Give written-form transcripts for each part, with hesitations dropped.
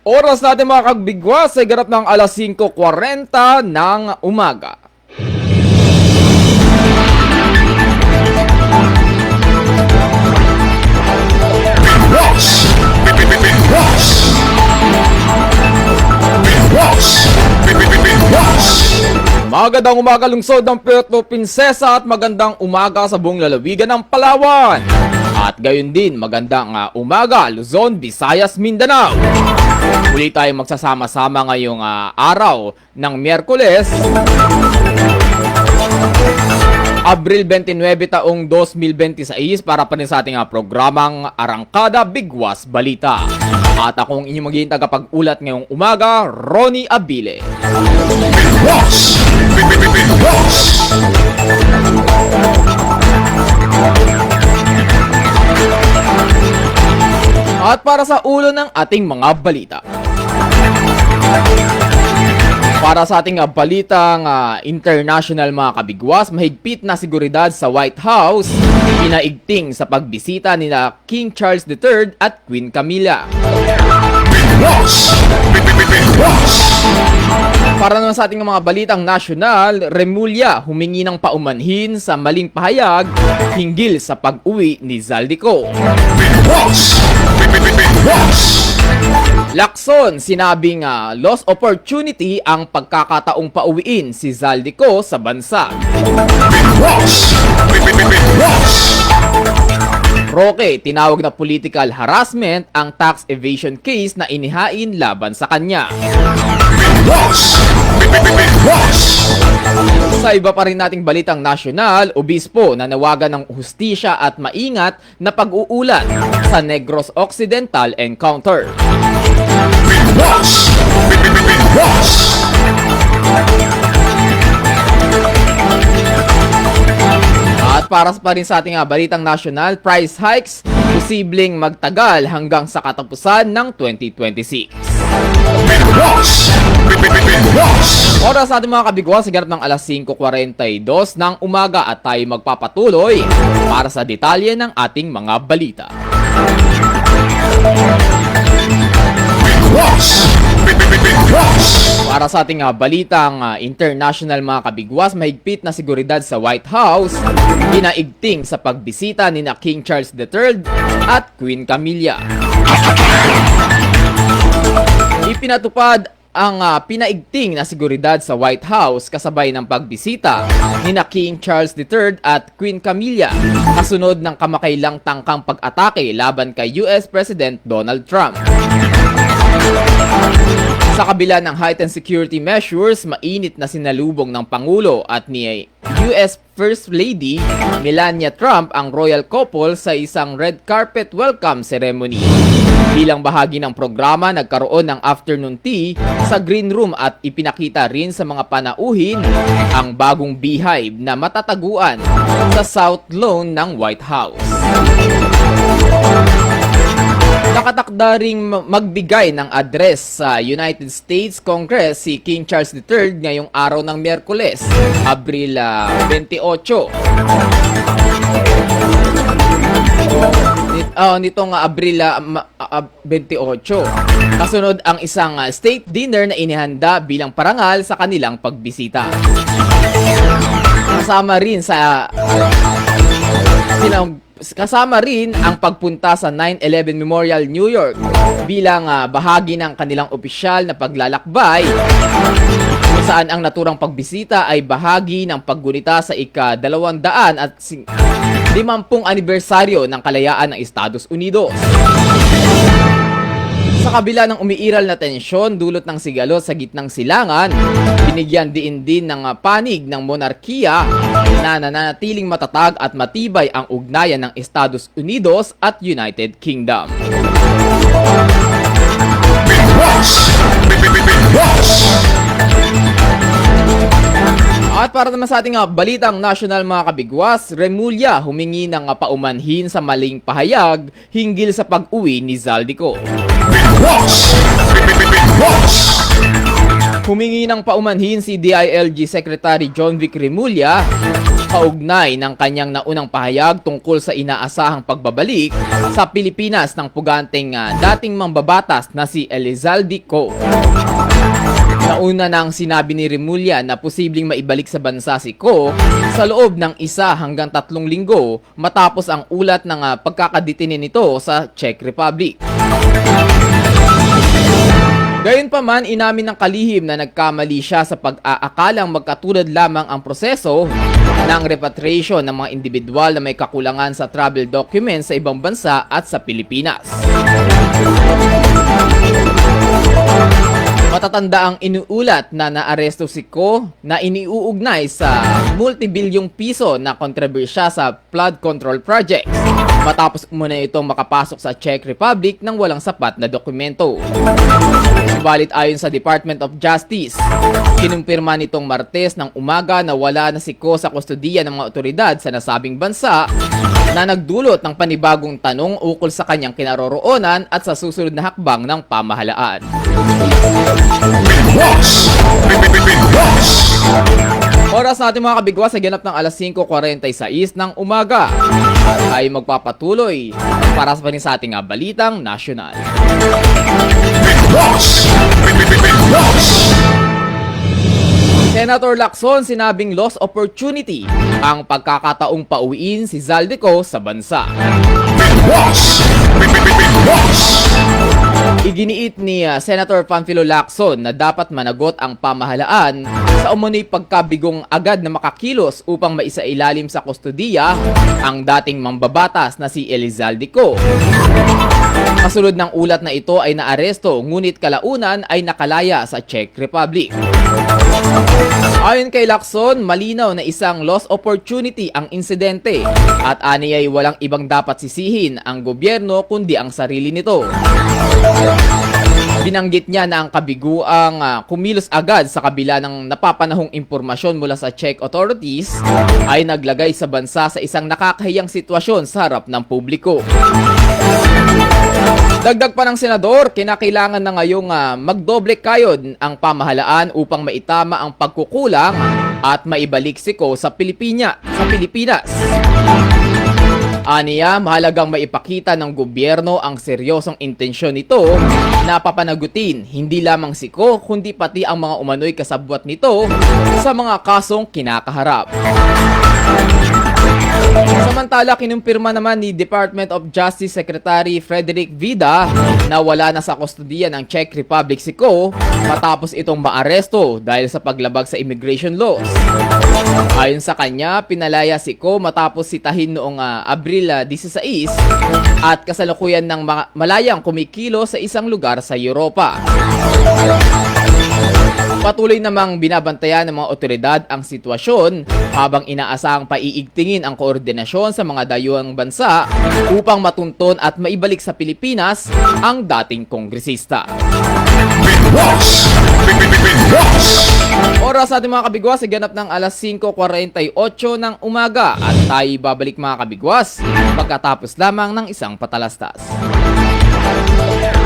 Oras natin mga kagbigwas ay ganap ng alas 5:40 ng umaga. Magandang umaga lungsod ng Puerto Princesa at magandang umaga sa buong lalawigan ng Palawan. At gayon din magandang umaga Luzon, Visayas, Mindanao. Muli tayong magsasama-sama ngayong araw ng Miyerkules, Abril 29 taong 2026 para pa rin sa ating programang Arangkada Bigwas Balita. At akong inyong magiging tagapag-ulat ngayong umaga, Ronnie Abile. At para sa ulo ng ating mga balita. Para sa ating balitang international mga kabigwas, mahigpit na seguridad sa White House, pinaigting sa pagbisita ni King Charles III at Queen Camilla. Para naman sa ating mga balitang nasyonal, Remulla humingi ng paumanhin sa maling pahayag hinggil sa pag-uwi ni Zaldico. Lacson, sinabing lost opportunity ang pagkakataong pauwiin si Zaldico sa bansa. Roque, tinawag na political harassment ang tax evasion case na inihain laban sa kanya. Sa iba pa rin nating balitang nasyonal, obispo nanawagan ng hustisya at maingat na pag-uulat sa Negros Occidental encounter. At para pa rin sa ating balitang nasyonal, price hikes posibleng magtagal hanggang sa katapusan ng 2026. Oras sa ating mga kabigwas, sigarap ng alas 5:42 ng umaga at tayo magpapatuloy para sa detalye ng ating mga balita. Para sa ating balitang international mga kabigwas, mahigpit na seguridad sa White House, pinaigting sa pagbisita ni King Charles III at Queen Camilla. Ipinatupad ang pinaigting na seguridad sa White House kasabay ng pagbisita ni King Charles III at Queen Camilla kasunod ng kamakailang tangkang pag-atake laban kay US President Donald Trump. Sa kabila ng heightened security measures, mainit na sinalubong ng Pangulo at ni US First Lady Melania Trump ang royal couple sa isang red carpet welcome ceremony. Bilang bahagi ng programa, nagkaroon ng afternoon tea sa green room at ipinakita rin sa mga panauhin ang bagong beehive na matataguan sa South Lawn ng White House. Nakatakda ring magbigay ng address sa United States Congress si King Charles III ngayong araw ng Miyerkules, Abril 28. Nitong Abril 28. Kasunod ang isang state dinner na inihanda bilang parangal sa kanilang pagbisita. Kasama rin ang pagpunta sa 9/11 Memorial New York bilang bahagi ng kanilang opisyal na paglalakbay, kung saan ang naturang pagbisita ay bahagi ng paggunita sa ika-250 anibersaryo ng kalayaan ng Estados Unidos. Sa kabila ng umiiral na tensyon dulot ng sigalot sa gitnang silangan, binigyan din ng panig ng monarkiya na nananatiling matatag at matibay ang ugnayan ng Estados Unidos at United Kingdom. At para naman sa ating balitang nasyonal mga kabigwas, Remulla humingi ng paumanhin sa maling pahayag hinggil sa pag-uwi ni Zaldico. Humingi ng paumanhin si DILG Secretary John Vic Remulla kaugnay ng kanyang naunang pahayag tungkol sa inaasahang pagbabalik sa Pilipinas ng puganteng dating mambabatas na si Elizalde Co. Nauna nang sinabi ni Remulla na posibleng maibalik sa bansa si Co sa loob ng 1 hanggang 3 linggo matapos ang ulat ng pagkakadetine nito sa Czech Republic. Gayunpaman, inamin ng kalihim na nagkamali siya sa pag-aakalang magkatulad lamang ang proseso ng repatriation ng mga individual na may kakulangan sa travel documents sa ibang bansa at sa Pilipinas. Matatanda ang inuulat na naaresto si Co na iniuugnay sa multibilyong piso na kontrobersya sa flood control project matapos umuna itong makapasok sa Czech Republic ng walang sapat na dokumento. Subalit ayon sa Department of Justice, kinumpirma nitong Martes ng umaga na wala na si Co sa kustodiya ng mga otoridad sa nasabing bansa na nagdulot ng panibagong tanong ukol sa kanyang kinaroroonan at sa susunod na hakbang ng pamahalaan. Oras natin mga kabigwas sa ganap ng alas 5:46 ng umaga ay magpapatuloy para sa sa ating balitang nasyonal. Senator Lacson sinabing lost opportunity ang pagkakataong pauwiin si Zaldico sa bansa. Iginiit ni Senator Panfilo Lacson na dapat managot ang pamahalaan sa umano'y pagkabigong agad na makakilos upang maisailalim sa kustodiya ang dating mambabatas na si Elizalde Co. Kasunod ng ulat na ito ay naaresto ngunit kalaunan ay nakalaya sa Czech Republic. Ayon kay Lacson, malinaw na isang lost opportunity ang insidente at aniyay walang ibang dapat sisihin ang gobyerno kundi ang sarili nito. Binanggit niya na ang kabiguang kumilos agad sa kabila ng napapanahong impormasyon mula sa Czech authorities ay naglagay sa bansa sa isang nakakahiyang sitwasyon sa harap ng publiko. Dagdag pa ng senador, kinakailangan na ngayong magdoble kayod ang pamahalaan upang maitama ang pagkukulang at maibalik si Co sa Pilipinas. Aniya, mahalagang maipakita ng gobyerno ang seryosong intensyon nito na papanagutin hindi lamang si Co kundi pati ang mga umano'y kasabwat nito sa mga kasong kinakaharap. Samantala, kinumpirma naman ni Department of Justice Secretary Frederick Vida na wala na sa kustodiya ng Czech Republic si Co matapos itong maaresto dahil sa paglabag sa immigration laws. Ayon sa kanya, pinalaya si Co matapos sitahin noong Abril 16 at kasalukuyan ng malayang kumikilo sa isang lugar sa Europa. Patuloy namang binabantayan ng mga otoridad ang sitwasyon habang inaasahang paiigtingin ang koordinasyon sa mga dayuhang bansa upang matunton at maibalik sa Pilipinas ang dating kongresista. Oras sa ating mga kabigwas ay ganap ng alas 5:48 ng umaga at tayo babalik mga kabigwas pagkatapos lamang ng isang patalastas.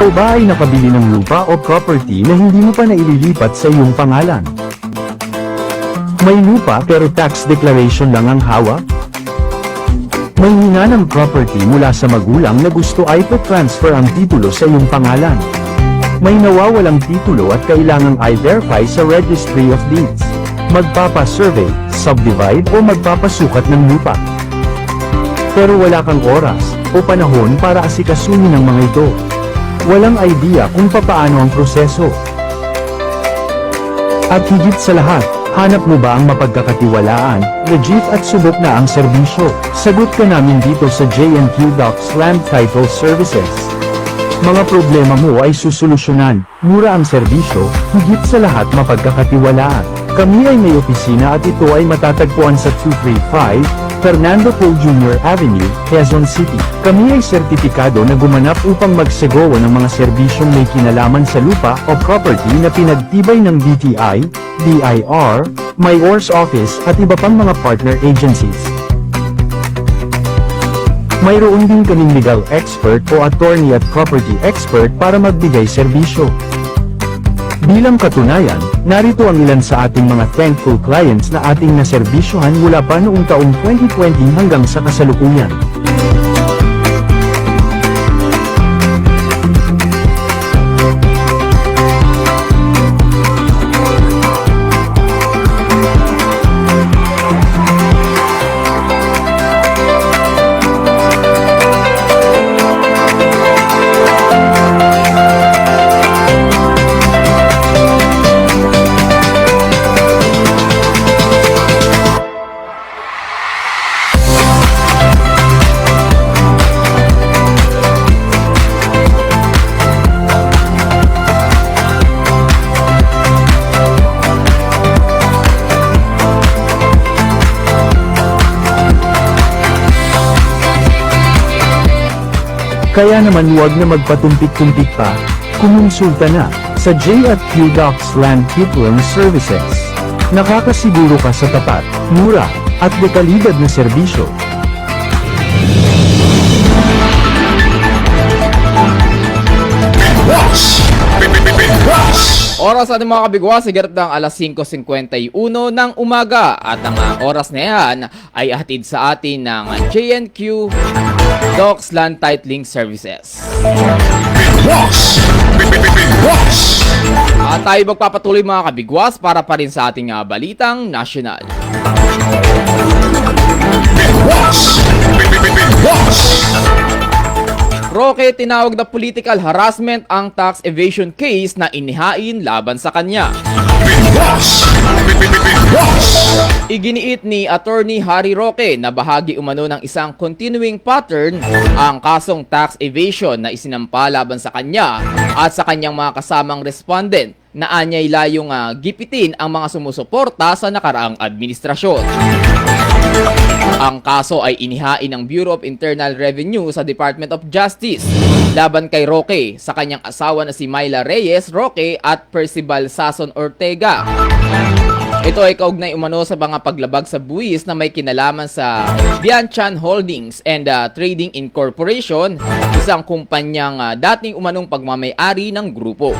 O ba ay nakabili ng lupa o property na hindi mo pa naililipat sa iyong pangalan? May lupa pero tax declaration lang ang hawak? May hina ng property mula sa magulang na gusto ay transfer ang titulo sa iyong pangalan. May nawawalang titulo at kailangang i-verify sa Registry of Deeds. Magpapa-survey, subdivide o magpapasukat ng lupa. Pero wala kang oras o panahon para asikasuhin ang mga ito. Walang idea kung papaano ang proseso. At higit sa lahat, hanap mo ba ang mapagkakatiwalaan, legit at subok na ang serbisyo? Sagot ka namin dito sa J&Q Docs Land Title Services. Mga problema mo ay susolusyonan, mura ang serbisyo, higit sa lahat mapagkakatiwalaan. Kami ay may opisina at ito ay matatagpuan sa 235 Fernando Poe Jr. Avenue, Quezon City. Kami ay sertipikado na gumanap upang magsagawa ng mga serbisyong may kinalaman sa lupa o property na pinagtibay ng DTI, DIR, Mayor's Office at iba pang mga partner agencies. Mayroon din kaming legal expert o attorney at property expert para magbigay serbisyo. Bilang katunayan, narito ang ilan sa ating mga thankful clients na ating naserbisyohan mula pa noong taong 2020 hanggang sa kasalukuyan. Kaya naman huwag na magpatumpik-tumpik pa, kumonsulta na sa J@Q Docs Land Tutoring Services. Nakakasiguro ka sa tapat, mura, at dekalidad na serbisyo. Oras ating mga kabigwas, sigarap ng alas 5:51 ng umaga at ang oras na yan ay hatid sa atin ng J&Q Docs Land Titling Services. At tayo magpapatuloy mga kabigwas para pa rin sa ating balitang nasyonal. Roque tinawag na political harassment ang tax evasion case na inihain laban sa kanya. Iginiit ni Attorney Harry Roque na bahagi umano ng isang continuing pattern ang kasong tax evasion na isinampa laban sa kanya at sa kanyang mga kasamang respondent na anyay layong gipitin ang mga sumusuporta sa nakaraang administrasyon. Ang kaso ay inihain ng Bureau of Internal Revenue sa Department of Justice laban kay Roque sa kanyang asawa na si Myla Reyes Roque at Percival Sason Ortega. Ito ay kaugnay umano sa mga paglabag sa buwis na may kinalaman sa Bianchan Holdings and Trading Incorporation, isang kumpanyang dating umanong pagmamay-ari ng grupo.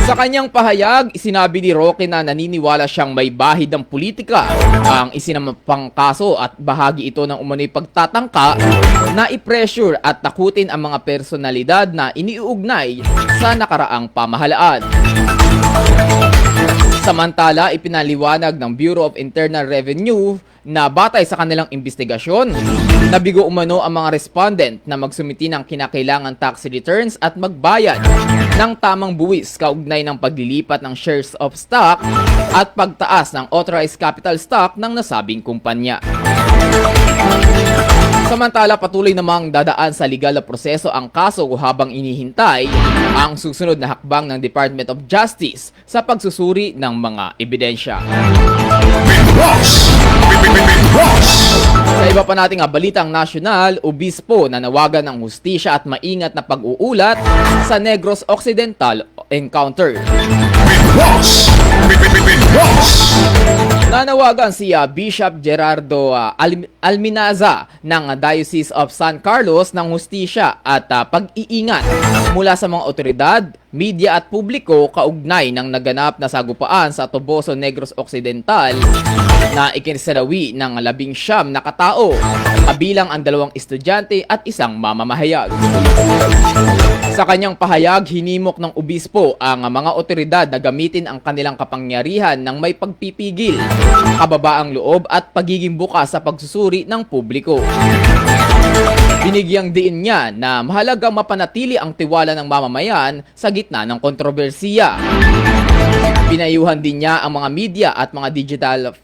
Sa kanyang pahayag, isinabi ni Roque na naniniwala siyang may bahid ng politika ang isinampang kaso at bahagi ito ng umano'y pagtatangka na i-pressure at takutin ang mga personalidad na iniuugnay sa nakaraang pamahalaan. Samantala, ipinaliwanag ng Bureau of Internal Revenue na batay sa kanilang investigasyon, nabigo umano ang mga respondent na magsumiti ng kinakailangan tax returns at magbayad ng tamang buwis kaugnay ng paglilipat ng shares of stock at pagtaas ng authorized capital stock ng nasabing kumpanya. Samantala, patuloy namang dadaan sa legal na proseso ang kaso habang inihintay ang susunod na hakbang ng Department of Justice sa pagsusuri ng mga ebidensya. Sa iba pa nating balitang nasyonal, obispo na nawagan ng hustisya at maingat na pag-uulat sa Negros Occidental encounter. Nanawagan si Bishop Gerardo Alminaza ng Diocese of San Carlos ng hustisya at pag-iingat mula sa mga otoridad, media at publiko kaugnay ng naganap na sagupaan sa Toboso, Negros Occidental na ikinisalawi ng 19 na katao, kabilang ang 2 estudyante at isang mamamahayag. Sa kanyang pahayag, hinimok ng obispo ang mga otoridad na gamitin ang kanilang kapangyarihan ng may pagpipigil, kababaang loob at pagiging bukas sa pagsusuri ng publiko. Binigyang diin niya na mahalagang mapanatili ang tiwala ng mamamayan sa gitna ng kontrobersiya. Pinayuhan din niya ang mga media at mga digital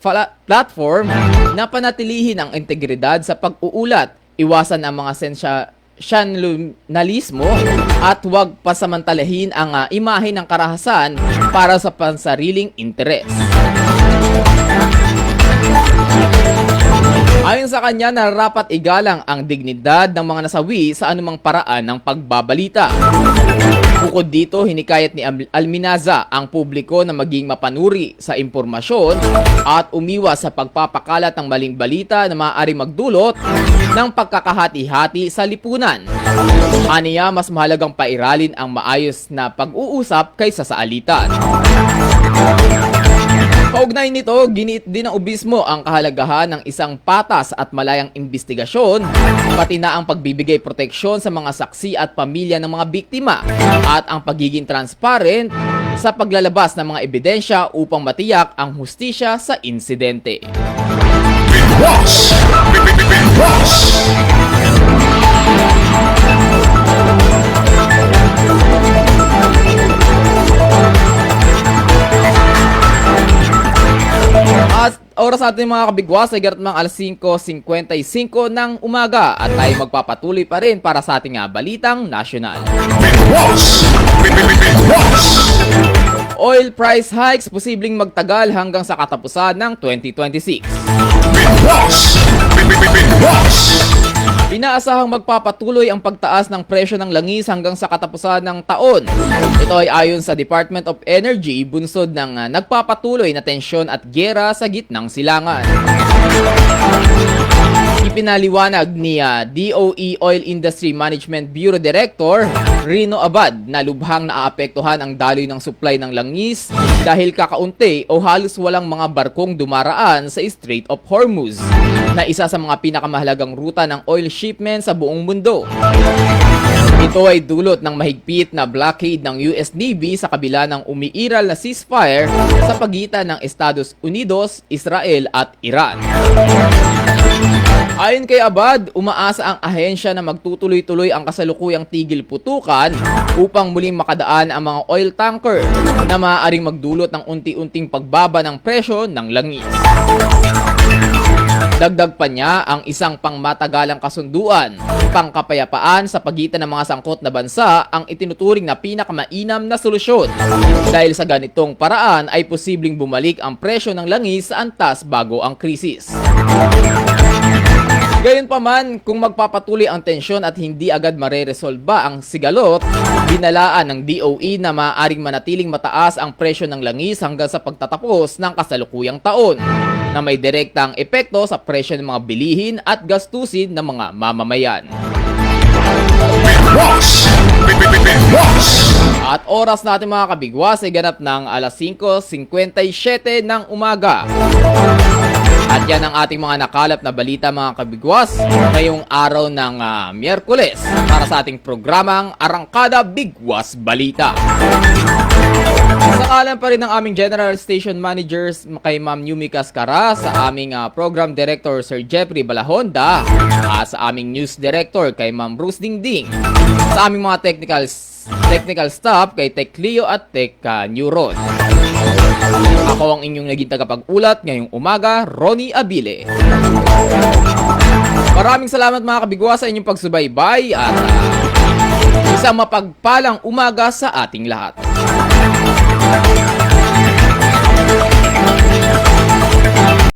platform na panatilihin ang integridad sa pag-uulat, iwasan ang mga sensasyonalismo at huwag pasamantalahin ang imahe ng karahasan para sa pansariling interes. Ayon sa kanya, nararapat igalang ang dignidad ng mga nasawi sa anumang paraan ng pagbabalita. Bukod dito, hinikayat ni Alminaza ang publiko na maging mapanuri sa impormasyon at umiwas sa pagpapakalat ng maling balita na maaari magdulot ng pagkakahati-hati sa lipunan. Aniya, mas mahalagang pairalin ang maayos na pag-uusap kaysa sa alitan. Kaugnay nito, giniit din ng obismo ang kahalagahan ng isang patas at malayang imbestigasyon, pati na ang pagbibigay proteksyon sa mga saksi at pamilya ng mga biktima at ang pagiging transparent sa paglalabas ng mga ebidensya upang matiyak ang hustisya sa insidente. At oras natin mga kabigwas ay garat mga alas 5:55 ng umaga at tayo magpapatuloy pa rin para sa ating balitang nasyonal. Oil price hikes posibleng magtagal hanggang sa katapusan ng 2026. Inaasahang magpapatuloy ang pagtaas ng presyo ng langis hanggang sa katapusan ng taon. Ito ay ayon sa Department of Energy, bunsod ng nagpapatuloy na tensyon at giyera sa gitnang silangan. Ipinaliwanag ni DOE Oil Industry Management Bureau Director Rino Abad na lubhang naaapektuhan ang daloy ng supply ng langis dahil kakaunti o halos walang mga barkong dumaraan sa Strait of Hormuz, na isa sa mga pinakamahalagang ruta ng oil shipment sa buong mundo. Ito ay dulot ng mahigpit na blockade ng US Navy sa kabila ng umiiral na ceasefire sa pagitan ng Estados Unidos, Israel at Iran. Ayon kay Abad, umaasa ang ahensya na magtutuloy-tuloy ang kasalukuyang tigil putukan upang muling makadaan ang mga oil tanker na maaaring magdulot ng unti-unting pagbaba ng presyo ng langis. Dagdag pa niya ang isang pangmatagalang kasunduan, pangkapayapaan sa pagitan ng mga sangkot na bansa ang itinuturing na pinakamainam na solusyon. Dahil sa ganitong paraan ay posibleng bumalik ang presyo ng langis sa antas bago ang krisis. Gayunpaman, kung magpapatuloy ang tensyon at hindi agad mareresolba ang sigalot, binalaan ng DOE na maaaring manatiling mataas ang presyo ng langis hanggang sa pagtatapos ng kasalukuyang taon, na may direktang epekto sa presyo ng mga bilihin at gastusin ng mga mamamayan. At oras natin mga kabigwas ay ganap ng alas 5:57 ng umaga. At yan ang ating mga nakalap na balita mga kabigwas ngayong araw ng Miyerkules para sa ating programang Arangkada Bigwas Balita. Sa kalan pa rin ng aming General Station Managers kay Ma'am Yumi Cascara, sa aming Program Director Sir Jeffrey Balahonda, sa aming News Director kay Ma'am Bruce Dingding, sa aming mga technical staff kay Tech Leo at Tech Neuron. Ako ang inyong naging tagapag-ulat ngayong umaga, Ronnie Abile. Maraming salamat mga kabigwa sa inyong pagsubaybay at isang mapagpalang umaga sa ating lahat.